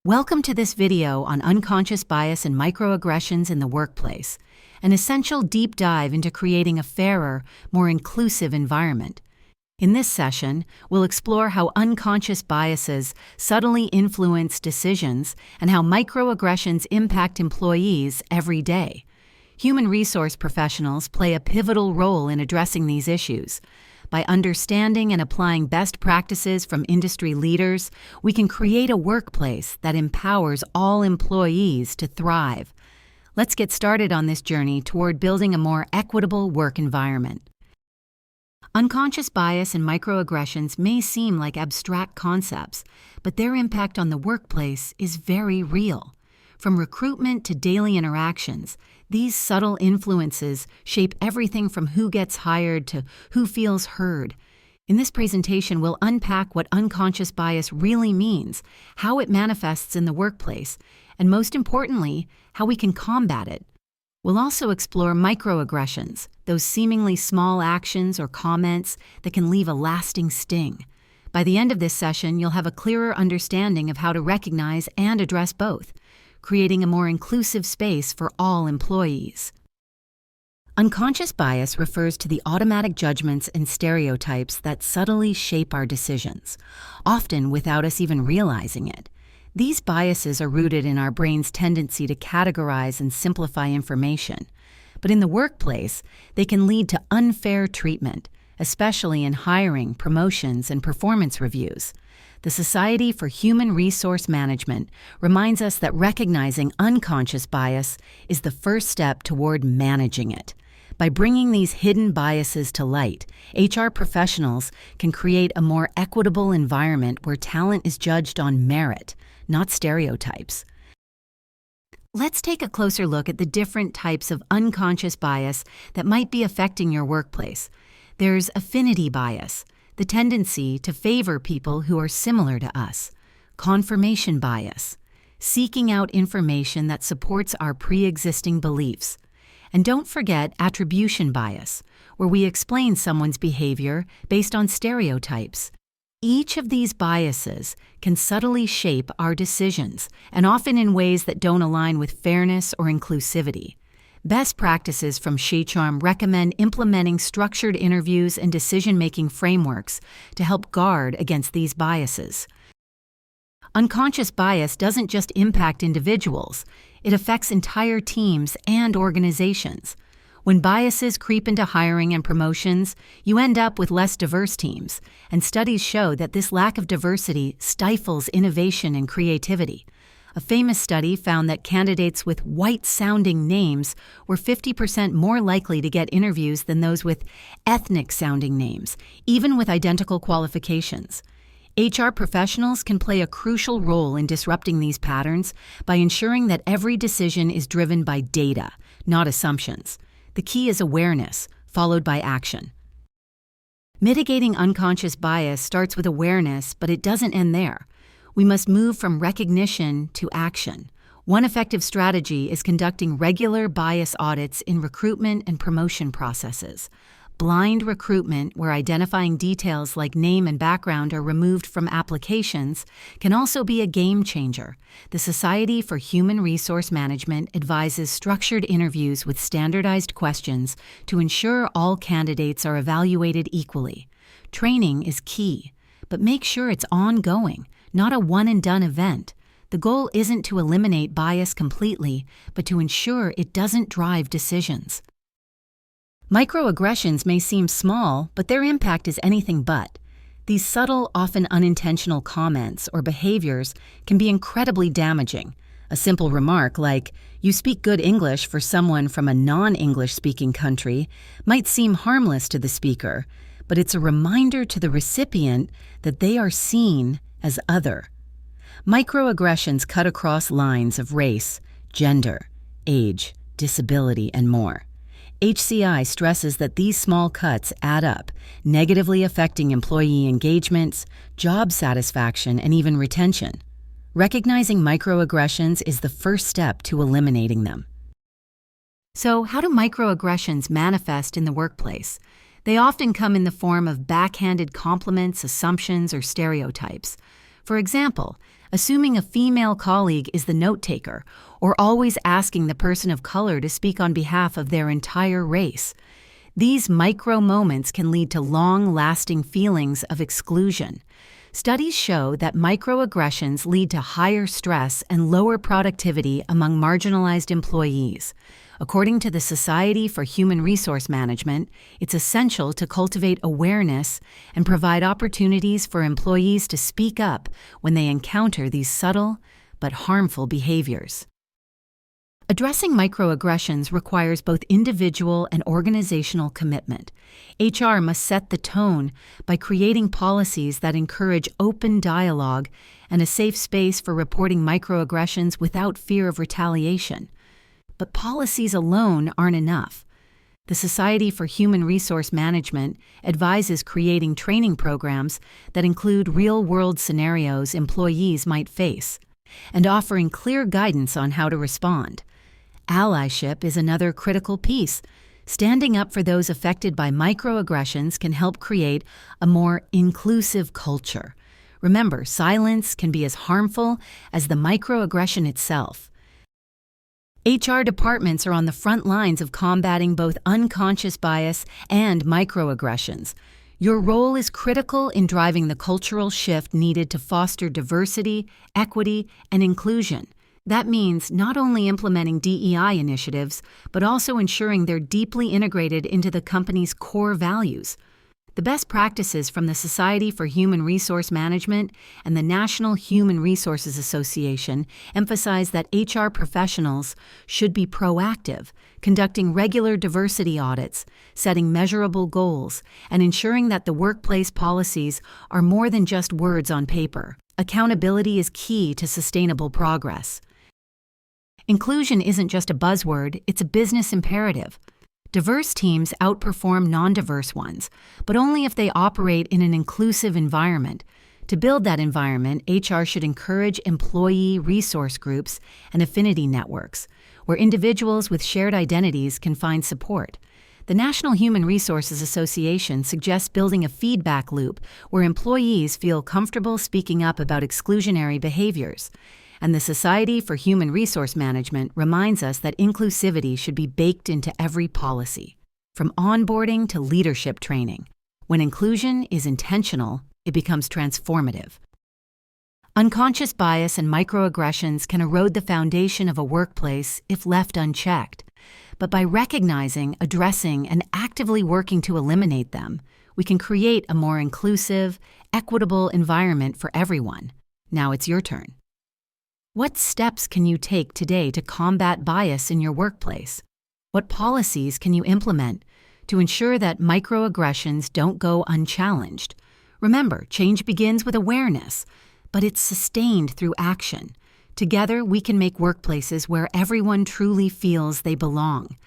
Welcome to this video on unconscious bias and microaggressions in the workplace, an essential deep dive into creating a fairer, more inclusive environment. In this session, we'll explore how unconscious biases subtly influence decisions and how microaggressions impact employees every day. Human resource professionals play a pivotal role in addressing these issues. By understanding and applying best practices from industry leaders, we can create a workplace that empowers all employees to thrive. Let's get started on this journey toward building a more equitable work environment. Unconscious bias and microaggressions may seem like abstract concepts, but their impact on the workplace is very real. From recruitment to daily interactions, these subtle influences shape everything from who gets hired to who feels heard. In this presentation, we'll unpack what unconscious bias really means, how it manifests in the workplace, and most importantly, how we can combat it. We'll also explore microaggressions, those seemingly small actions or comments that can leave a lasting sting. By the end of this session, you'll have a clearer understanding of how to recognize and address both, creating a more inclusive space for all employees. Unconscious bias refers to the automatic judgments and stereotypes that subtly shape our decisions, often without us even realizing it. These biases are rooted in our brain's tendency to categorize and simplify information. But in the workplace, they can lead to unfair treatment, especially in hiring, promotions, and performance reviews. The Society for Human Resource Management reminds us that recognizing unconscious bias is the first step toward managing it. By bringing these hidden biases to light, HR professionals can create a more equitable environment where talent is judged on merit, not stereotypes. Let's take a closer look at the different types of unconscious bias that might be affecting your workplace. There's affinity bias, the tendency to favor people who are similar to us. Confirmation bias, seeking out information that supports our pre-existing beliefs. And don't forget attribution bias, where we explain someone's behavior based on stereotypes. Each of these biases can subtly shape our decisions, and often in ways that don't align with fairness or inclusivity. Best practices from SHRM recommend implementing structured interviews and decision-making frameworks to help guard against these biases. Unconscious bias doesn't just impact individuals, it affects entire teams and organizations. When biases creep into hiring and promotions, you end up with less diverse teams, and studies show that this lack of diversity stifles innovation and creativity. A famous study found that candidates with white-sounding names were 50% more likely to get interviews than those with ethnic-sounding names, even with identical qualifications. HR professionals can play a crucial role in disrupting these patterns by ensuring that every decision is driven by data, not assumptions. The key is awareness, followed by action. Mitigating unconscious bias starts with awareness, but it doesn't end there. We must move from recognition to action. One effective strategy is conducting regular bias audits in recruitment and promotion processes. Blind recruitment, where identifying details like name and background are removed from applications, can also be a game changer. The Society for Human Resource Management advises structured interviews with standardized questions to ensure all candidates are evaluated equally. Training is key, but make sure it's ongoing, not a one-and-done event. The goal isn't to eliminate bias completely, but to ensure it doesn't drive decisions. Microaggressions may seem small, but their impact is anything but. These subtle, often unintentional comments or behaviors can be incredibly damaging. A simple remark like, "You speak good English" for someone from a non-English speaking country might seem harmless to the speaker, but it's a reminder to the recipient that they are seen as other. Microaggressions cut across lines of race, gender, age, disability, and more. HCI stresses that these small cuts add up, negatively affecting employee engagements, job satisfaction, and even retention. Recognizing microaggressions is the first step to eliminating them. So, how do microaggressions manifest in the workplace? They often come in the form of backhanded compliments, assumptions, or stereotypes. For example, assuming a female colleague is the note-taker, or always asking the person of color to speak on behalf of their entire race. These micro moments can lead to long-lasting feelings of exclusion. Studies show that microaggressions lead to higher stress and lower productivity among marginalized employees. According to the Society for Human Resource Management, it's essential to cultivate awareness and provide opportunities for employees to speak up when they encounter these subtle but harmful behaviors. Addressing microaggressions requires both individual and organizational commitment. HR must set the tone by creating policies that encourage open dialogue and a safe space for reporting microaggressions without fear of retaliation. But policies alone aren't enough. The Society for Human Resource Management advises creating training programs that include real-world scenarios employees might face, and offering clear guidance on how to respond. Allyship is another critical piece. Standing up for those affected by microaggressions can help create a more inclusive culture. Remember, silence can be as harmful as the microaggression itself. HR departments are on the front lines of combating both unconscious bias and microaggressions. Your role is critical in driving the cultural shift needed to foster diversity, equity, and inclusion. That means not only implementing DEI initiatives, but also ensuring they're deeply integrated into the company's core values. The best practices from the Society for Human Resource Management and the National Human Resources Association emphasize that HR professionals should be proactive, conducting regular diversity audits, setting measurable goals, and ensuring that the workplace policies are more than just words on paper. Accountability is key to sustainable progress. Inclusion isn't just a buzzword, it's a business imperative. Diverse teams outperform non-diverse ones, but only if they operate in an inclusive environment. To build that environment, HR should encourage employee resource groups and affinity networks, where individuals with shared identities can find support. The National Human Resources Association suggests building a feedback loop where employees feel comfortable speaking up about exclusionary behaviors. And the Society for Human Resource Management reminds us that inclusivity should be baked into every policy, from onboarding to leadership training. When inclusion is intentional, it becomes transformative. Unconscious bias and microaggressions can erode the foundation of a workplace if left unchecked. But by recognizing, addressing, and actively working to eliminate them, we can create a more inclusive, equitable environment for everyone. Now it's your turn. What steps can you take today to combat bias in your workplace? What policies can you implement to ensure that microaggressions don't go unchallenged? Remember, change begins with awareness, but it's sustained through action. Together, we can make workplaces where everyone truly feels they belong.